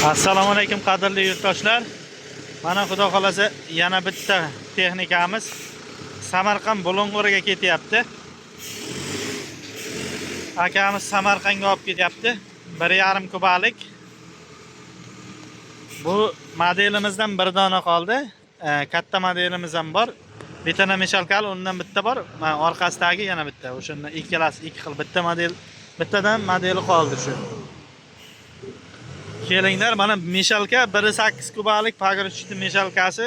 Assalomu alaykum qadrli yurtdoshlar. Mana xudo xolasa yana bitta texnikamiz Samarqand Bulung'uriga ketyapti. Akamiz Samarqandga olib ketyapti. 1,5 kubalik. Bu modelimizdan bir dona qoldi. Katta modelimiz ham bor. Bitana meshalkali undan bitta bor. Orqasidagi yana bitta. O'shanda ikkalasi ikki xil bitta model, bittadan modeli qoldi shu. Kelinglar, mana meshalka 1,8 kubalik pogorchitni meshalkasi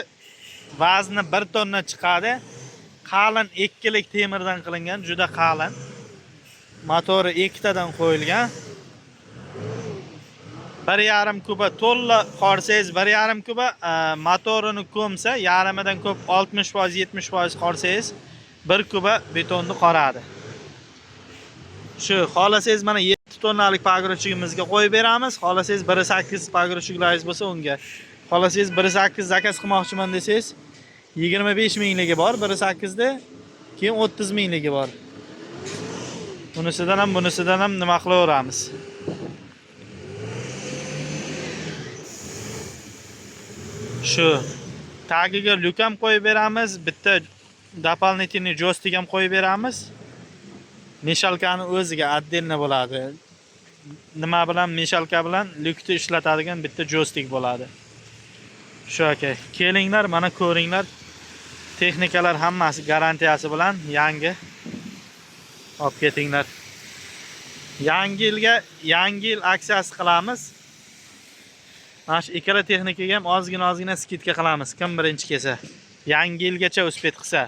vazni 1 tonna chiqadi. Qalin ikkilik temirdan qilingan, juda qalin. Motori ikkitadan qo'yilgan. 1,5 kuba to'la qorsangiz 1,5 kuba, motorini ko'msa yarimidan ko'p 60%, 70% qorsangiz 1 kuba betonni qoradi. Shu xolasangiz mana 7 tonnalik pogorchigimizga qo'yib beramiz. Xolasangiz 1,8 pogorchiklaringiz bo'lsa unga. Xolasangiz 1,8 zakaz qilmoqchiman desangiz 25 mingligi bor 1,8 da, keyin 30 mingligi bor. Bunisidan ham nima qilaveramiz? Shu tagiga lyuk ham qo'yib beramiz, bitta дополнительный joystick ham qo'yib beramiz. Meshalkani o'ziga отдельно bo'ladi. Nima bilan meshalka bilan lyukni ishlatadigan bitta joystick bo'ladi. Shu aka, kelinglar, mana ko'ringlar. Texnikalar hammasi garantiyasi bilan yangi. Olib ketinglar. Yangi yil aksiyasi qilamiz. Mana shu ikkala texnikaga ham ozgina skidka qilamiz. Kim birinchi kelsa, yangi yilgacha uspet qilsa.